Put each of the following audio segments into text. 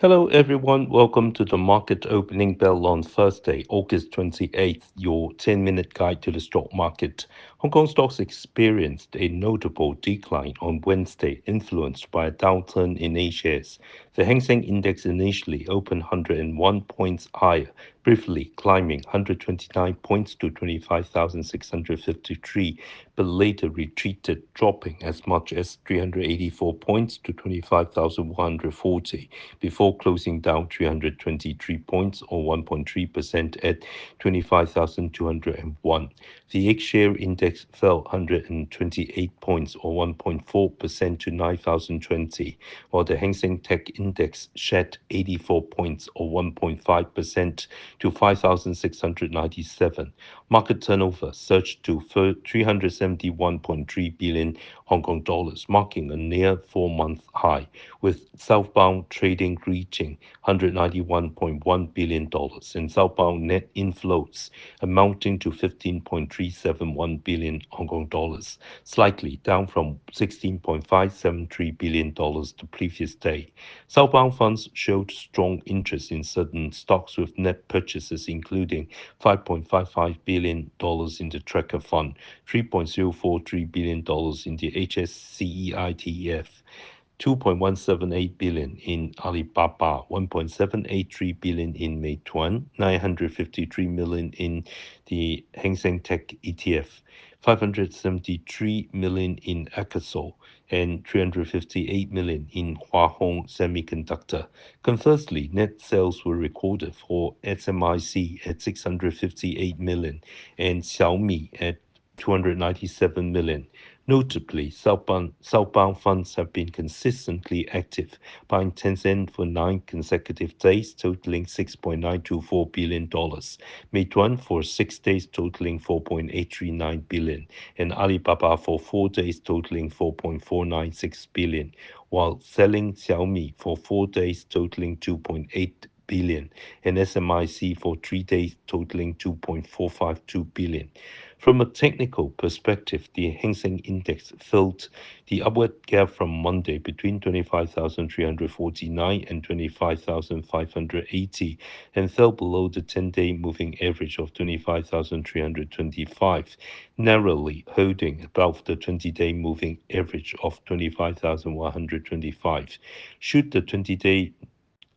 Hello, everyone. Welcome to the market opening bell on Thursday, August 28th, your 10-minute guide to the stock market. Hong Kong stocks experienced a notable decline on Wednesday, influenced by a downturn in A shares. The Hang Seng Index initially opened 101 points higher, briefly climbing 129 points to 25,653, but later retreated, dropping as much as 384 points to 25,140 before closing down 323 points or 1.3% at 25,201. The X-share index fell 128 points or 1.4% to 9,020, while the Hang Seng Tech Index shed 84 points or 1.5% to 5,697. Market turnover surged to 371.3 billion Hong Kong dollars, marking a near 4-month high, with southbound trading reaching $191.1 billion and southbound net inflows amounting to 15.371 billion Hong Kong dollars, slightly down from 16.573 billion dollars the previous day. Southbound funds showed strong interest in certain stocks with net purchases including $5.55 billion in the Tracker Fund, $3.043 billion in the HSCE ETF, 2.178 billion in Alibaba, 1.783 billion in Meituan, 953 million in the Hang Seng Tech ETF, 573 million in Akasol, and 358 million in Hua Hong Semiconductor. Conversely, net sales were recorded for SMIC at 658 million and Xiaomi at 297 million. Notably, southbound funds have been consistently active, buying Tencent for 9 consecutive days, totaling $6.924 billion, Meituan for 6 days, totaling $4.839 billion, and Alibaba for 4 days, totaling $4.496 billion, while selling Xiaomi for 4 days, totaling $2.8 billion, and SMIC for 3 days, totaling $2.452 billion. From a technical perspective, the Hang Seng Index filled the upward gap from Monday between 25,349 and 25,580 and fell below the 10-day moving average of 25,325, narrowly holding above the 20-day moving average of 25,125. Should the 20-day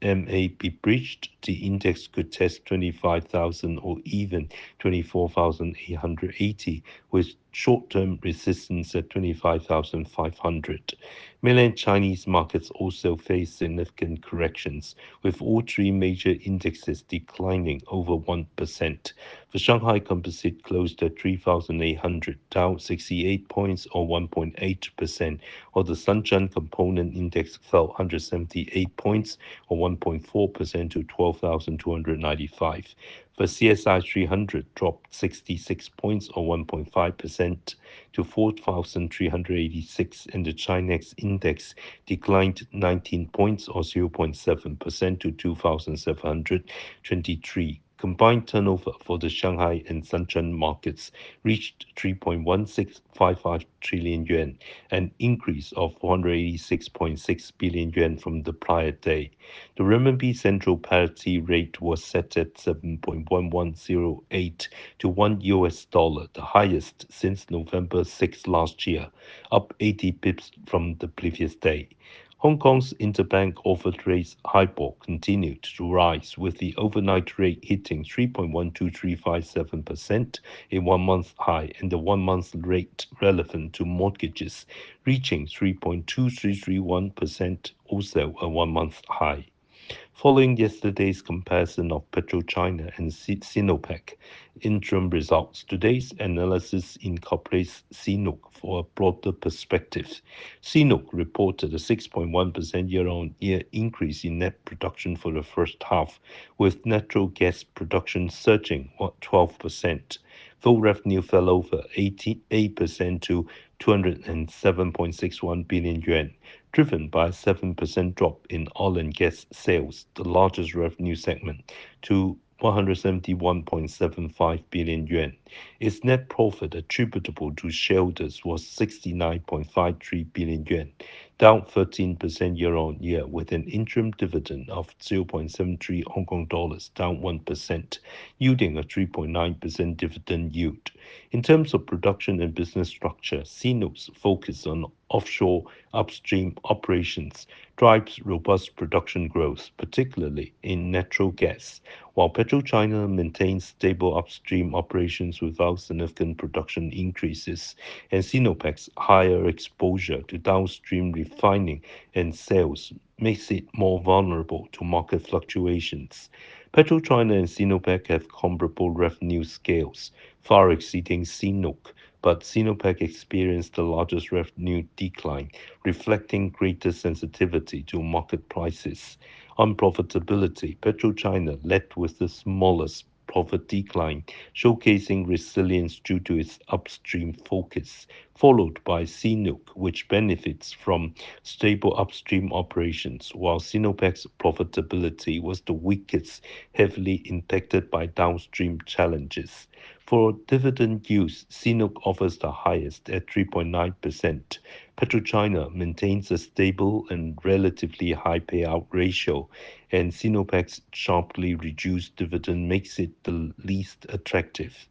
MA be breached, the index could test 25,000 or even 24,880, with short-term resistance at 25,500. Mainland Chinese markets also face significant corrections, with all three major indexes declining over 1%. The Shanghai Composite closed at 3,800, down 68 points or 1.8%, while the Shenzhen Component Index fell 178 points or 1.4% to 12,295. The CSI 300 dropped 66 points or 1.5% to 4,386, and the Chinex index declined 19 points or 0.7% to 2,723. Combined turnover for the Shanghai and Shenzhen markets reached 3.1655 trillion yuan, an increase of 486.6 billion yuan from the prior day. The renminbi central parity rate was set at 7.1108 to $1, the highest since November 6 last year, up 80 pips from the previous day. Hong Kong's interbank offered rates HIBOR continued to rise, with the overnight rate hitting 3.12357%, a 1-month high, and the 1-month rate relevant to mortgages reaching 3.2331%, also a 1-month high. Following yesterday's comparison of PetroChina and Sinopec interim results, today's analysis incorporates CNOOC for a broader perspective. CNOOC reported a 6.1% year-on-year increase in net production for the first half, with natural gas production surging 12%. Full revenue fell over 88% to 207.61 billion yuan, driven by a 7% drop in oil and gas sales, the largest revenue segment, to 171.75 billion yuan. Its net profit attributable to shareholders was 69.53 billion yuan, down 13% year-on-year, with an interim dividend of 0.73 Hong Kong dollars, down 1%, yielding a 3.9% dividend yield. In terms of production and business structure, CNOOC's focus on offshore upstream operations drives robust production growth, particularly in natural gas, while PetroChina maintains stable upstream operations without significant production increases, and Sinopec's higher exposure to downstream refining and sales makes it more vulnerable to market fluctuations. PetroChina and Sinopec have comparable revenue scales, far exceeding CNOOC, but Sinopec experienced the largest revenue decline, reflecting greater sensitivity to market prices. On profitability, PetroChina led with the smallest profit decline, showcasing resilience due to its upstream focus, followed by CNOOC, which benefits from stable upstream operations, while Sinopec's profitability was the weakest, heavily impacted by downstream challenges. For dividend use, CNOOC offers the highest at 3.9%. PetroChina maintains a stable and relatively high payout ratio, and Sinopec's sharply reduced dividend makes it the least attractive.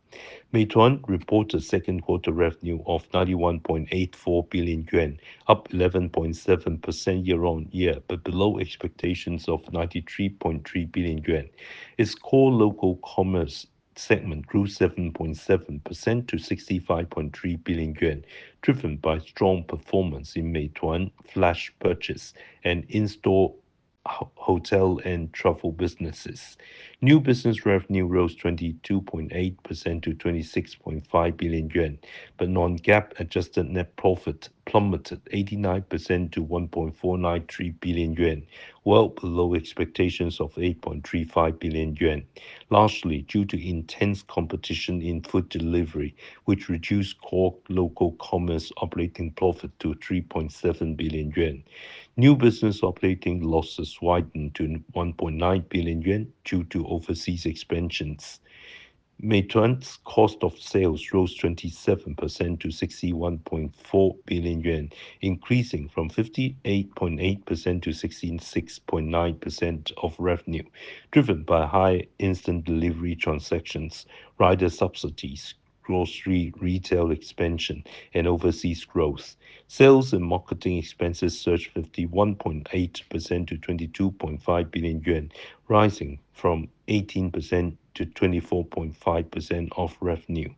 Meituan reported second quarter revenue of 91.84 billion yuan, up 11.7% year-on-year, but below expectations of 93.3 billion yuan. Its core local commerce segment grew 7.7% to 65.3 billion yuan, driven by strong performance in Meituan flash purchase and in-store hotel and travel businesses. New business revenue rose 22.8% to 26.5 billion yuan, but non-GAAP adjusted net profit plummeted 89% to 1.493 billion yuan, well below expectations of 8.35 billion yuan, largely due to intense competition in food delivery, which reduced core local commerce operating profit to 3.7 billion yuan. New business operating losses widened to 1.9 billion yuan due to overseas expansions. Meituan's cost of sales rose 27% to 61.4 billion yuan, increasing from 58.8% to 66.9% of revenue, driven by high instant delivery transactions, rider subsidies, grocery retail expansion, and overseas growth. Sales and marketing expenses surged 51.8% to 22.5 billion yuan, rising from 18% to 24.5% of revenue.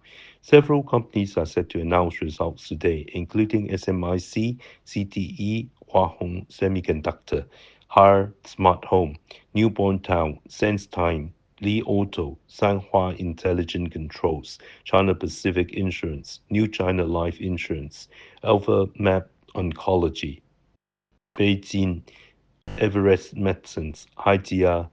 Several companies are set to announce results today, including SMIC, CTE, Hua Hong Semiconductor, Haier Smart Home, Newborn Town, SenseTime, Li Auto, Sanhua Intelligent Controls, China Pacific Insurance, New China Life Insurance, Alpha Map Oncology, Beijing Everest Medicines, YTuya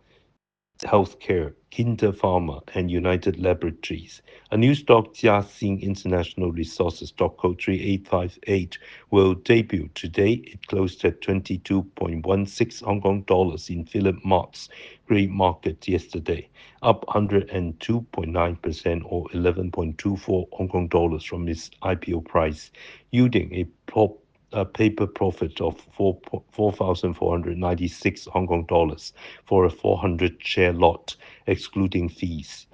Healthcare, Kinder Pharma, and United Laboratories. A new stock, Jiaxing International Resources, stock code 3858, will debut today. It closed at 22.16 Hong Kong dollars in Phillip Mart's grey market yesterday, up 102.9% or 11.24 Hong Kong dollars from its IPO price, yielding a paper profit of 4,496 Hong Kong dollars for a 400 share lot, excluding fees.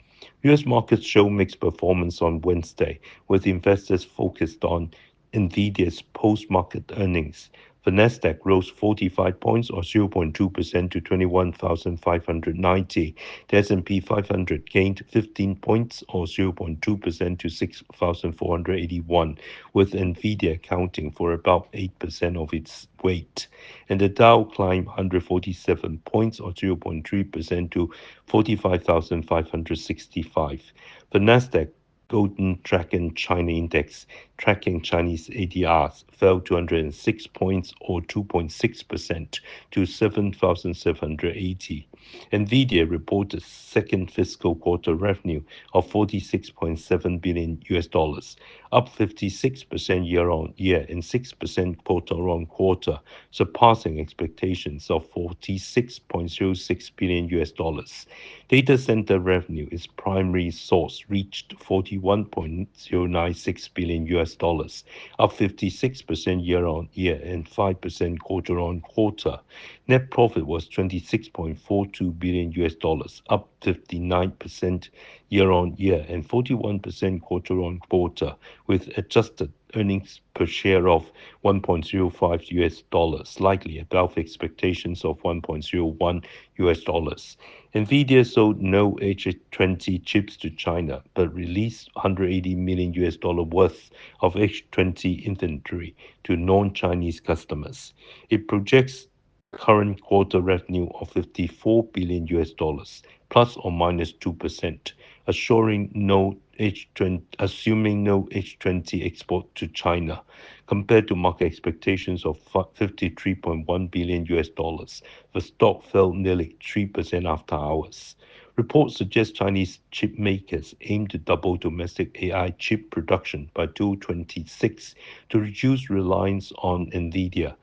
US markets show mixed performance on Wednesday, with investors focused on Nvidia's post-market earnings. The Nasdaq rose 45 points or 0.2% to 21,590. The S&P 500 gained 15 points or 0.2% to 6,481, with Nvidia accounting for about 8% of its weight. And the Dow climbed 147 points or 0.3% to 45,565. The Nasdaq Golden Dragon China Index, tracking Chinese ADRs, fell 206 points or 2.6% to 7,780. Nvidia reported second fiscal quarter revenue of 46.7 billion US dollars, up 56% year on year and 6% quarter on quarter, surpassing expectations of 46.06 billion US dollars. Data center revenue, its primary source, reached 41.096 billion US dollars, up 56% year on year and 5% quarter on quarter. Net profit was 26.42 billion US dollars, up 59% year on year and 41% quarter on quarter, with adjusted earnings per share of 1.05 US dollars, slightly above expectations of 1.01 US dollars. Nvidia sold no H20 chips to China, but released 180 million US dollar worth of H20 inventory to non-Chinese customers. It projects current quarter revenue of 54 billion US dollars, plus or minus 2%, assuming no H20 export to China, compared to market expectations of 53.1 billion US dollars. The stock fell nearly 3% after hours. Reports suggest Chinese chip makers aim to double domestic AI chip production by 2026 to reduce reliance on Nvidia.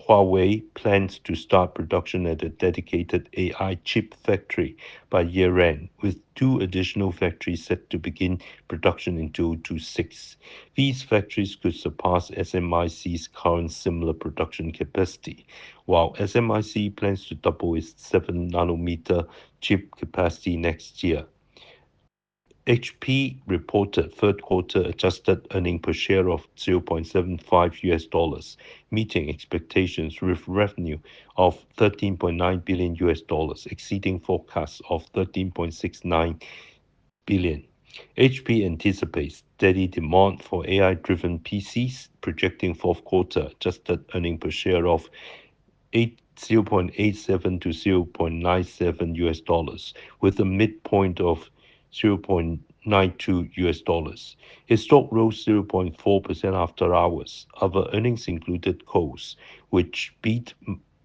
Huawei plans to start production at a dedicated AI chip factory by year-end, with 2 additional factories set to begin production in 2026. These factories could surpass SMIC's current similar production capacity, while SMIC plans to double its 7-nanometer chip capacity next year. HP reported third quarter adjusted earnings per share of 0.75 US dollars, meeting expectations with revenue of 13.9 billion US dollars, exceeding forecasts of 13.69 billion. HP anticipates steady demand for AI-driven PCs, projecting fourth quarter adjusted earnings per share of 0.87 to 0.97 US dollars, with a midpoint of 0.92 US dollars. Its stock rose 0.4% after hours. Other earnings included Kohl's, which beat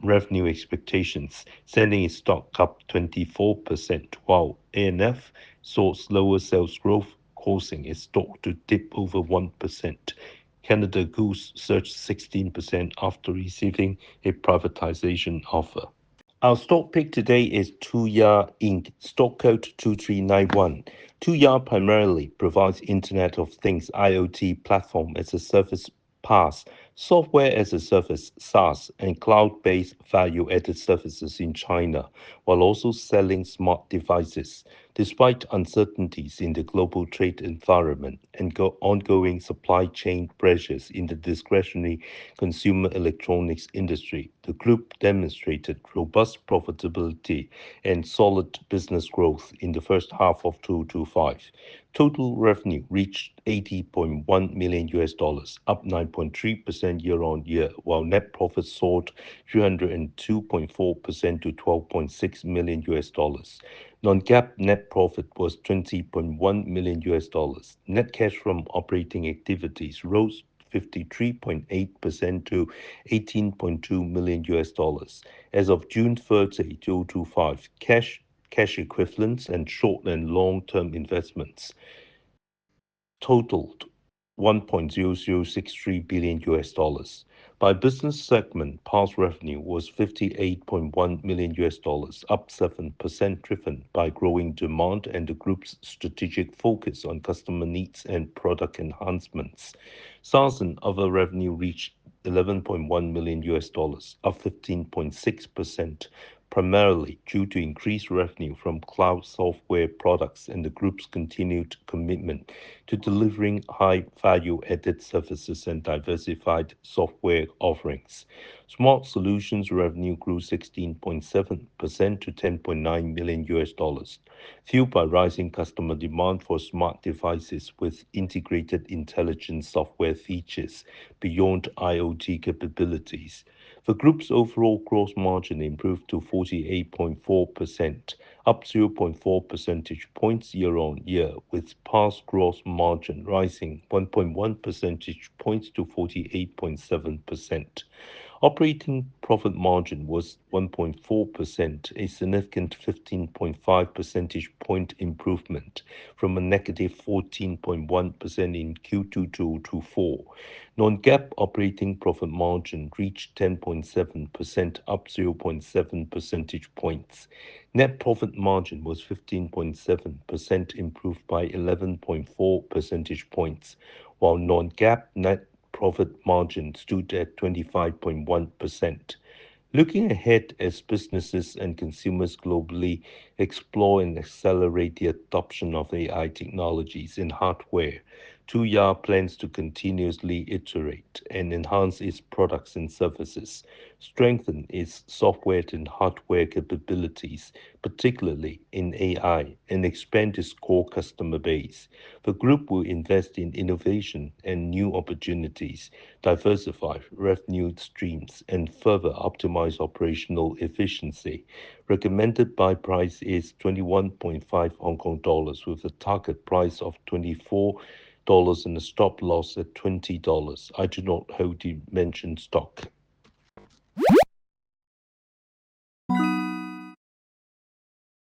revenue expectations, sending its stock up 24%, while ANF saw slower sales growth, causing its stock to dip over 1%. Canada Goose surged 16% after receiving a privatization offer. Our stock pick today is Tuya Inc., stock code 2391. Tuya primarily provides Internet of Things IoT platform as a service PaaS, software as a service SaaS, and cloud-based value-added services in China, while also selling smart devices. Despite uncertainties in the global trade environment and ongoing supply chain pressures in the discretionary consumer electronics industry, the group demonstrated robust profitability and solid business growth in the first half of 2025. Total revenue reached 80.1 million US dollars, up 9.3% year on year, while net profit soared 302.4% to 12.6 million US dollars. Non-GAAP net profit was 20.1 million US dollars. Net cash from operating activities rose 53.8% to 18.2 million US dollars. As of June 30, 2025, cash equivalents, and short and long-term investments totaled 1.0063 billion US dollars. By business segment, PaaS revenue was 58.1 million US dollars, up 7%, driven by growing demand and the group's strategic focus on customer needs and product enhancements. SaaS and other revenue reached 11.1 million US dollars, up 15.6%, primarily due to increased revenue from cloud software products and the group's continued commitment to delivering high value-added services and diversified software offerings. Smart Solutions revenue grew 16.7% to 10.9 million US dollars, fueled by rising customer demand for smart devices with integrated intelligent software features beyond IoT capabilities. The group's overall gross margin improved to 48.4%, up 0.4 percentage points year on year, with PaaS gross margin rising 1.1 percentage points to 48.7%. Operating profit margin was 1.4%, a significant 15.5 percentage point improvement from a negative 14.1% in Q2 2024. Non-GAAP operating profit margin reached 10.7%, up 0.7 percentage points. Net profit margin was 15.7%, improved by 11.4 percentage points, while non-GAAP net profit margin stood at 25.1%. Looking ahead as businesses and consumers globally explore and accelerate the adoption of AI technologies in hardware, Tuya plans to continuously iterate and enhance its products and services, strengthen its software and hardware capabilities, particularly in AI, and expand its core customer base. The group will invest in innovation and new opportunities, diversify revenue streams, and further optimize operational efficiency. Recommended buy price is 21.5 Hong Kong dollars with a target price of $24 and a stop loss at $20. I do not hold the mentioned stock.